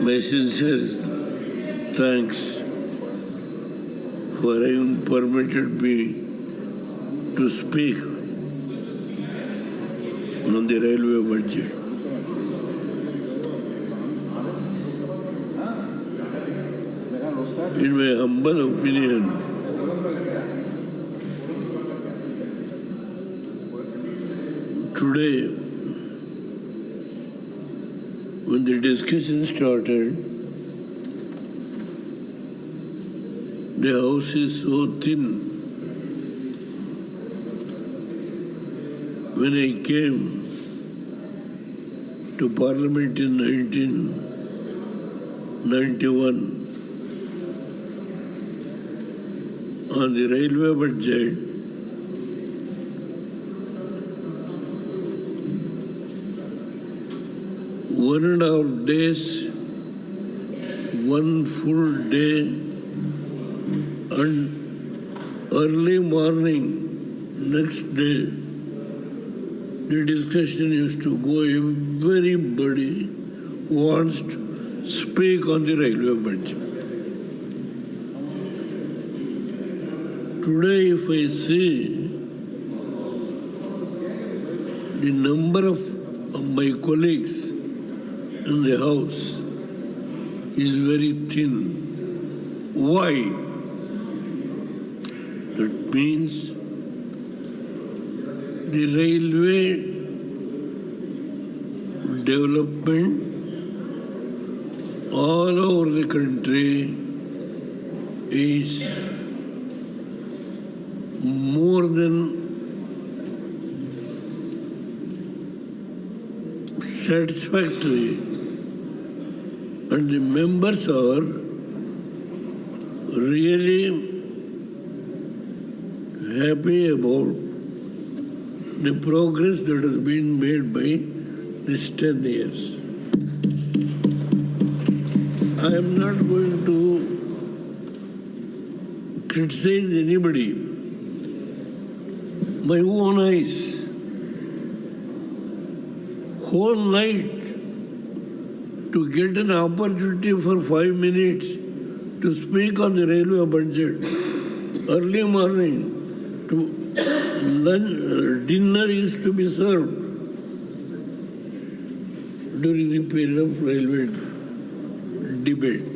My sincere thanks for having permitted me to speak on the railway budget. In my humble opinion, today, when the discussion started, the house is so thin. When I came to Parliament in 1991 on the railway budget, one and a half days, one full day, and early morning next day, the discussion used to go. Everybody wants to speak on the railway budget. Today, if I see the number of my colleagues in the house is very thin. Why? That means the railway development all over the country is more than satisfactory, and the members are really happy about the progress that has been made by these 10 years. I am not going to criticize anybody. My own eyes, whole night, to get an opportunity for 5 minutes to speak on the railway budget, early morning, to lunch, dinner is to be served during the period of railway debate.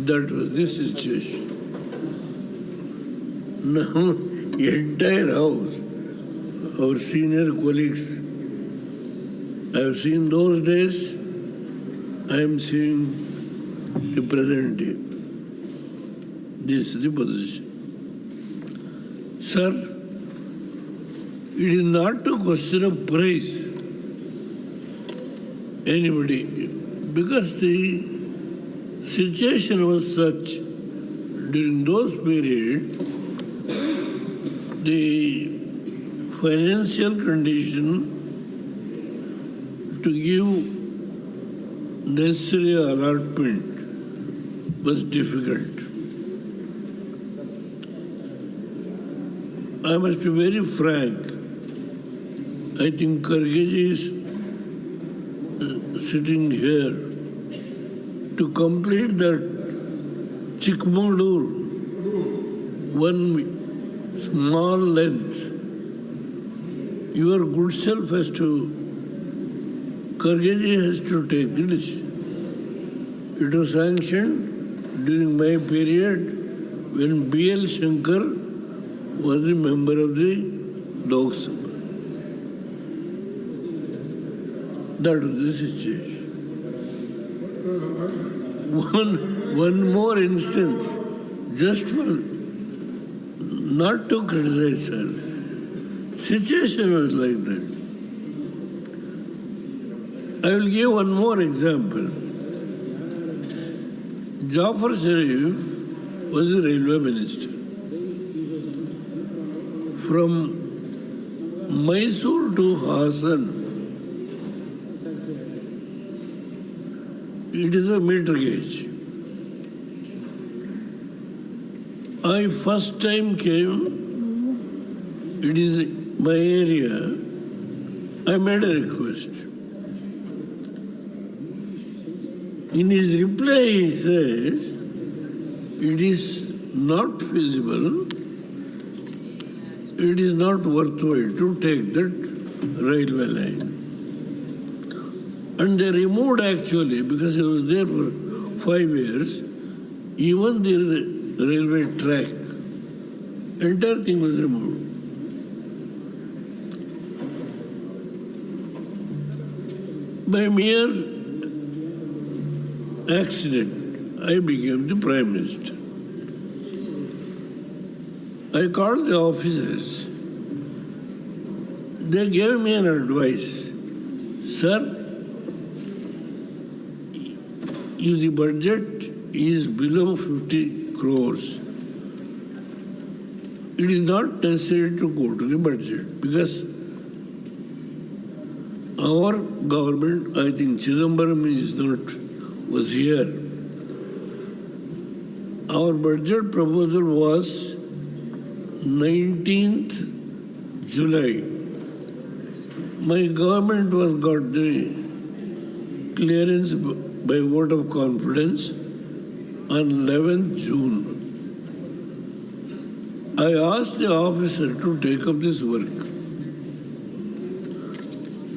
That was the situation. Now, the entire house, our senior colleagues, I have seen those days, I am seeing the present day. This is the position. Sir, it is not a question of praise anybody, because the situation was such during those periods, the financial condition to give necessary allotment was difficult. I must be very frank. I think Khargeji is sitting here to complete that Chikmagalur one small length. Your good self has to, Khargeji has to take the decision. It was sanctioned during my period when B.L. Shankar was a member of the Lok Sabha. That was the situation. One more instance, just for not to criticize her. Situation was like that. I will give one more example. Jafar Sharif was a railway minister. From Mysore to Hassan, it is a meter gauge. I first time came, it is my area, I made a request. In his reply, he says, it is not feasible, it is not worthwhile to take that railway line. And they removed actually, because it was there for 5 years, even the railway track, entire thing was removed. By mere accident, I became the Prime Minister. I called the officers. They gave me an advice. Sir, if the budget is below 50 crores, it is not necessary to go to the budget, because our government, I think Chidambaram was here. Our budget proposal was 19th July. My government got the clearance by vote of confidence on 11th June. I asked the officer to take up this work,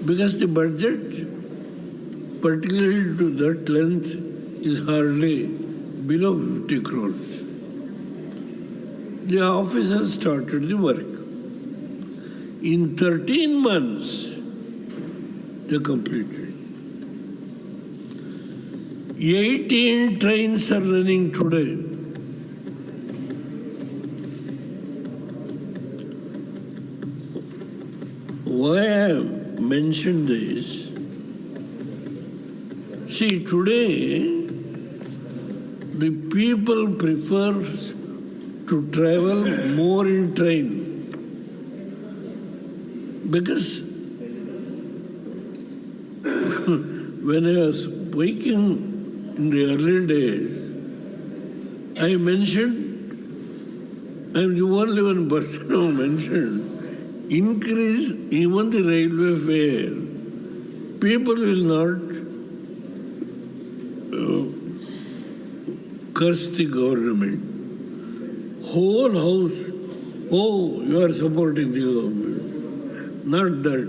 because the budget, particularly to that length, is hardly below 50 crores. The officer started the work. In 13 months, they completed. 18 trains are running today. Why I have mentioned this? See, today, the people prefer to travel more in train, because when I was speaking in the early days, I mentioned, I'm the only one person who mentioned, increase even the railway fare. People will not curse the government. Whole house, oh, you are supporting the government. Not that.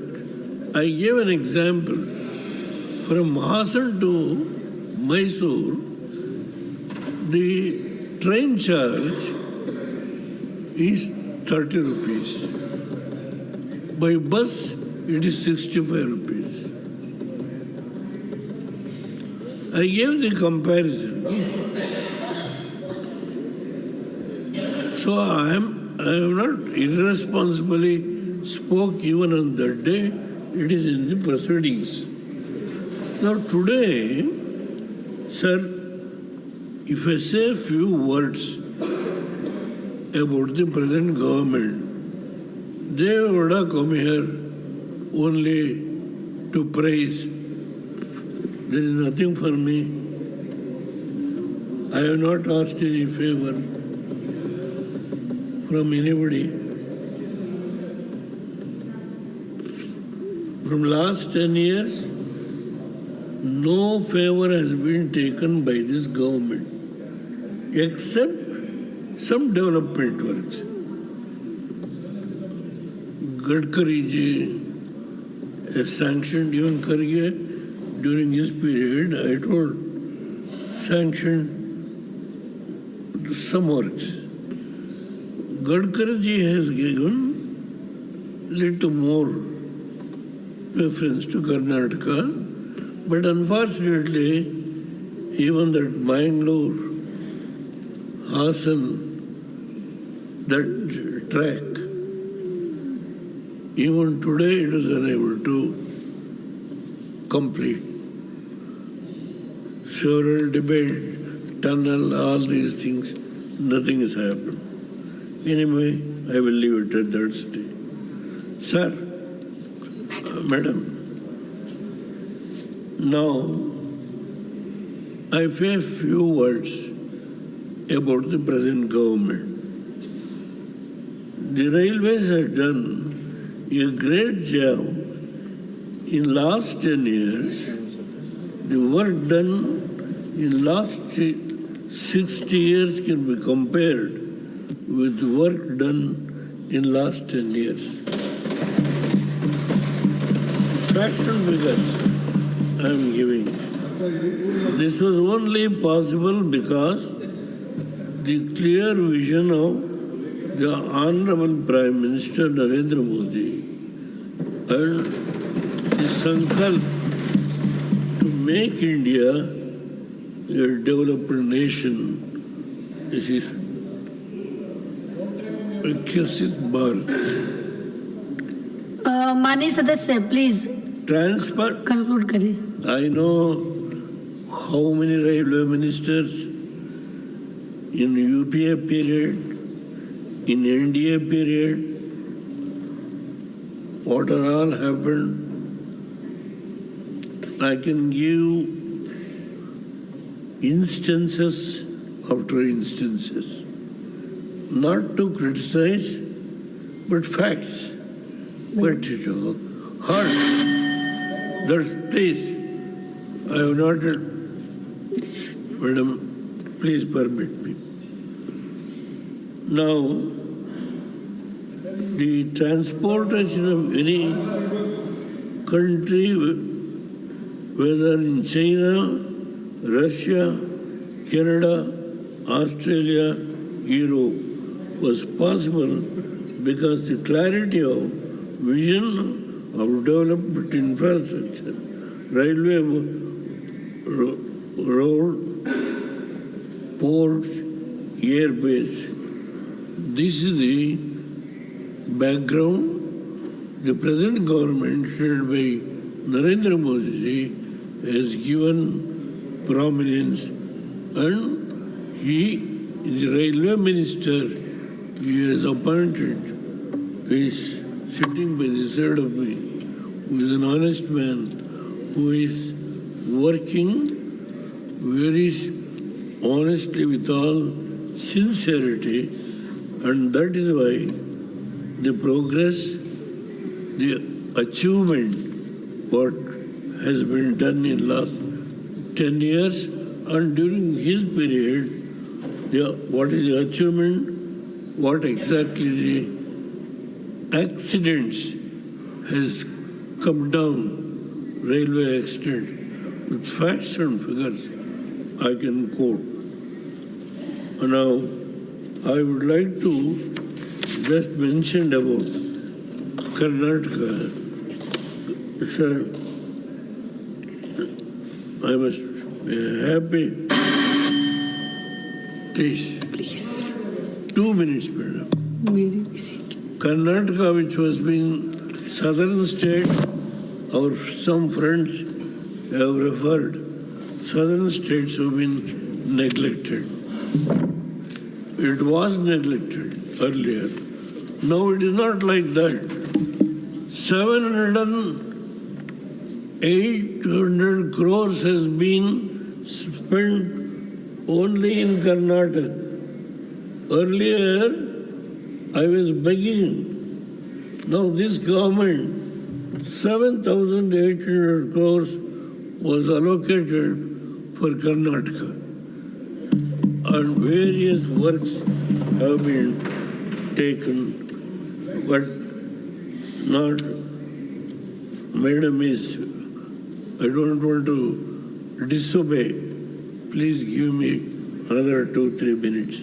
I gave an example. From Hassan to Mysore, the train charge is 30 rupees. By bus, it is 65 rupees. I gave the comparison. So I am not irresponsibly spoke even on that day. It is in the proceedings. Now today, sir, if I say a few words about the present government, they would have come here only to praise. There is nothing for me. I have not asked any favor from anybody. From last 10 years, no favor has been taken by this government, except some development works. Gadkari ji has sanctioned, even Kharge during his period, I told, sanctioned some works. Gadkari ji has given little more preference to Karnataka, but unfortunately, even that Mangalore, Hassan, that track, even today it is unable to complete. Several debate, tunnel, all these things, nothing has happened. Anyway, I will leave it at that stage. Sir, madam, now I say a few words about the present government. The railways have done a great job in last 10 years. The work done in last 60 years can be compared with work done in last 10 years. Facts and figures I am giving. This was only possible because the clear vision of the Honorable Prime Minister Narendra Modi and the sankalp to make India a developed nation. This is Viksit Bharat. माननीय सदस्य please Transfer. Conclude करें. I know how many railway ministers in UPA period, in NDA period, what are all happened. I can give instances after instances, not to criticize, but facts. But it hurt. That's, please, I have not, madam, please permit me. Now, the transportation of any country, whether in China, Russia, Canada, Australia, Europe, was possible because the clarity of vision of development infrastructure, railway, road, ports, airbase. This is the background. The present government, led by Narendra Modi, has given prominence, and he, the railway minister, he has appointed, is sitting by the side of me, who is an honest man, who is working very honestly with all sincerity, and that is why the progress, the achievement, what has been done in last 10 years, and during his period, what is the achievement, what exactly the accidents has come down, railway accidents, with facts and figures I can quote. Now, I would like to just mention about Karnataka. Sir, I must be happy. Please. 2 minutes, madam. Karnataka, which was being southern state, or some friends have referred, southern states have been neglected. It was neglected earlier. Now it is not like that. 800 crores has been spent only in Karnataka. Earlier, I was begging. Now this government, 7,800 crores was allocated for Karnataka, and various works have been taken, but not. Madam is, I don't want to disobey. Please give me another 2-3 minutes.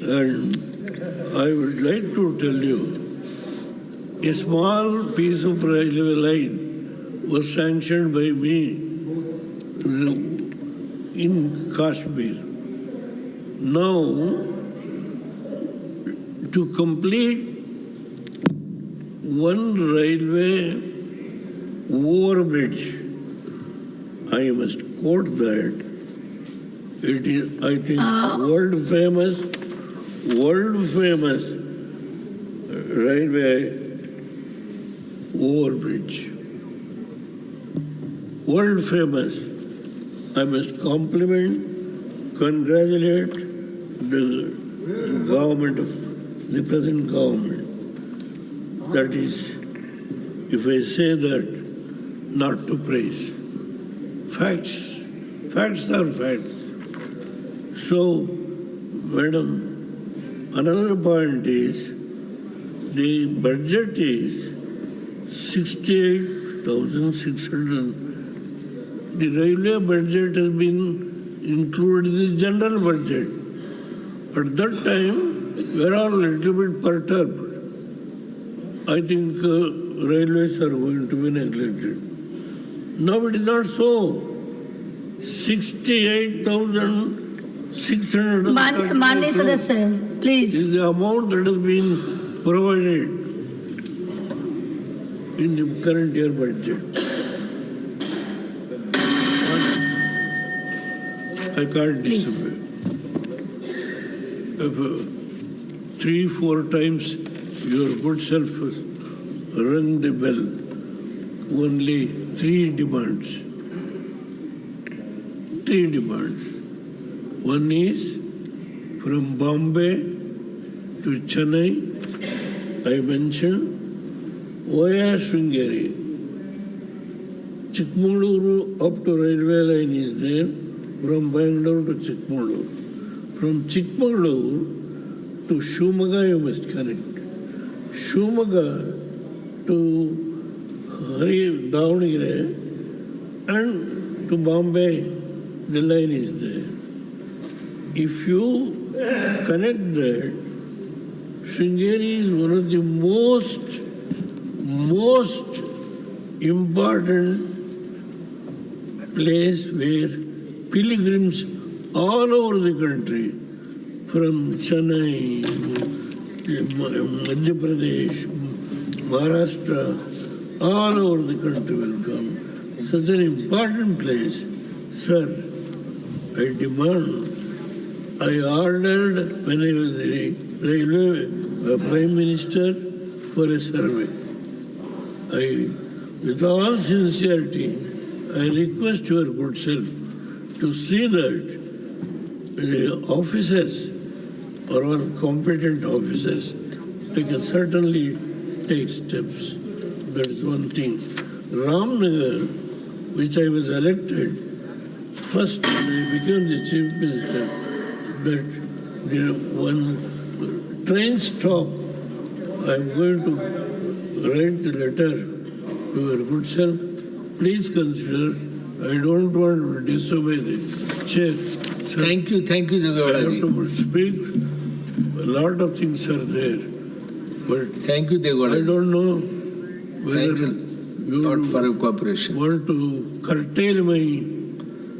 And I would like to tell you, a small piece of railway line was sanctioned by me in Kashmir. Now, to complete one railway overbridge, I must quote that. It is, I think, world famous railway overbridge. World famous. I must congratulate the government of the present government. That is, if I say that, not to praise. Facts, facts are facts. So, madam, another point is the budget is 68,600. The railway budget has been included in the general budget. At that time, we are all a little bit perturbed. I think railways are going to be neglected. Now it is not so. 68,600 माननीय सदस्य please is the amount that has been provided in the current year budget. I can't Please. disagree. If 3-4 times your good self rang the bell, only 3 demands. 3 demands. One is from Bombay to Chennai, I mentioned, via Sringeri. Chikmagaluru up to railway line is there, from Bangalore to Chikmagaluru. From Chikmagaluru to Shumaga you must connect. Shumaga to Davangere and to Bombay, the line is there. If you connect that, Sringeri is one of the most important place where pilgrims all over the country, from Chennai, Madhya Pradesh, Maharashtra, all over the country will come. Such an important place. Sir, I demand, I ordered when I was the railway Prime Minister for a survey. With all sincerity, I request your good self to see that the officers or all competent officers, they can certainly take steps. That is one thing. Ramnagar, which I was elected, first when I became the Chief Minister, that the one train stop, I am going to write the letter to your good self. Please consider, I don't want to disobey the chair. Sir, Thank you, I have Degodaji. to speak. A lot of things are there, but Thank you, I Degodaji. don't know whether Thanks a you lot for your cooperation. want to curtail my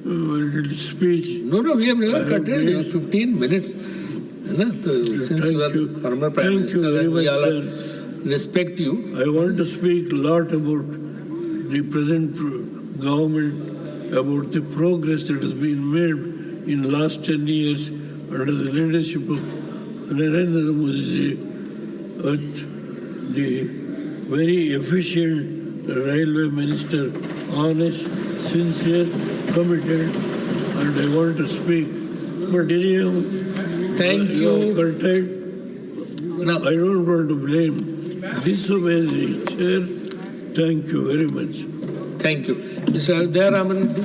little speech. No, we have never I have curtailed you. made- 15 minutes. Since you are Thank you. former Prime Thank Minister, you very and we much, all sir. respect you. I want to speak a lot about the present government, about the progress that has been made in last 10 years under the leadership of Narendra Modi ji, with the very efficient railway minister, honest, sincere, committed, and I want to speak. But anyhow, Thank you you. curtailed. Now, I don't want to blame. Disobey the chair. Thank you very much. thank you. Mr. Ayodhya Ramareddy.